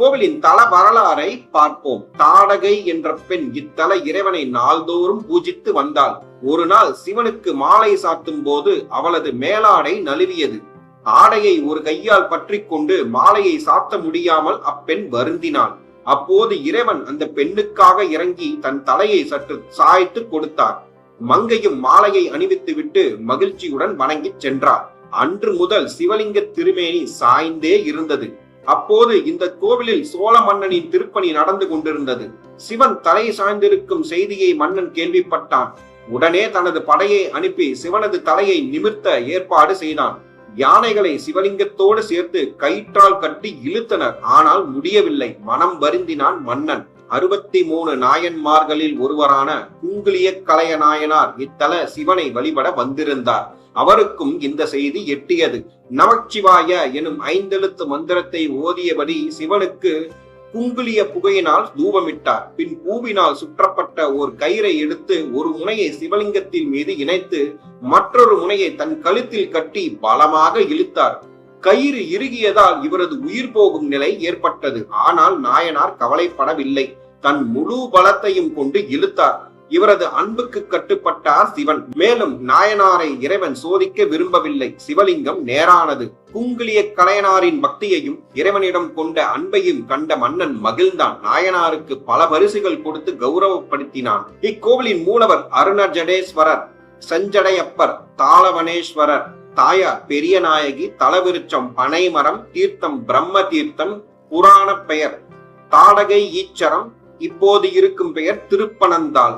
இக்கோவிலின் தல வரலாறை பார்ப்போம். தாடகை என்ற பெண் இத்தல இறைவனை நாள்தோறும் பூஜித்து வந்தாள். ஒரு நாள் சிவனுக்கு மாலை சாத்தும் போது அவளது மேலாடை நழுவியது. ஆடையை ஒரு கையால் பற்றி கொண்டு மாலையை சாத்த முடியாமல் அப்பெண் வருந்தினாள். அப்போது இறைவன் அந்த பெண்ணுக்காக இறங்கி தன் தலையை சற்று சாய்த்து கொடுத்தார். மங்கையும் மாலையை அணிவித்து விட்டு மகிழ்ச்சியுடன் வணங்கி சென்றார். அன்று முதல் சிவலிங்க திருமேனி சாய்ந்தே இருந்தது. அப்போது இந்த கோவிலில் சோழ மன்னனின் திருப்பணி நடந்து கொண்டிருந்தது. சிவன் தலை சாய்ந்திருக்கும் செய்தியை மன்னன் கேள்விப்பட்டான். உடனே தனது படையை அனுப்பி சிவனது தலையை நிமிர்த்த ஏற்பாடு செய்தான். யானைகளை சிவலிங்கத்தோடு சேர்த்து கயிற்றால் கட்டி இழுத்தனர். ஆனால் முடியவில்லை. மனம் வருந்தினான் மன்னன். 63 நாயன்மார்களில் ஒருவரான குங்குளிய கலைய நாயனார் இத்தல சிவனை வழிபட வந்திருந்தார். அவருக்கும் இந்த செய்தி எட்டியது. நமச்சிவாய எனும் 5 எழுத்து மந்திரத்தை ஓதியபடி சிவனுக்கு குங்குளிய புகையினால் தூபமிட்டார். பின் பூவினால் சுற்றப்பட்ட ஒரு கயிறை எடுத்து ஒரு முனையை சிவலிங்கத்தின் மீது இணைத்து மற்றொரு முனையை தன் கழுத்தில் கட்டி பலமாக இழுத்தார். கயிறு இறுகியதால் இவரது உயிர் போகும் நிலை ஏற்பட்டது. ஆனால் நாயனார் கவலைப்படவில்லை. தன் முழு பலத்தையும் கொண்டு இழுத்தார். இவரது அன்புக்கு கட்டுப்பட்டார் சிவன். மேலும் நாயனாரை இறைவன் சோதிக்க விரும்பவில்லை. சிவலிங்கம் நேரானது. குங்குளிய கலையனாரின் பக்தியையும் இறைவனிடம் கொண்ட அன்பையும் கண்ட மன்னன் மகிழ்ந்தான். நாயனாருக்கு பல பரிசுகள் கொடுத்து கௌரவப்படுத்தினான். இக்கோவிலின் மூலவர் அருணஜடேஸ்வரர், சஞ்சடையப்பர், தாளவனேஸ்வரர், தாயார் பெரிய நாயகி, தலவிருச்சம் பனைமரம், தீர்த்தம் பிரம்ம தீர்த்தம், புராண பெயர் தாடகை ஈச்சரம், இப்போது இருக்கும் பெயர் திருப்பனந்தாள்.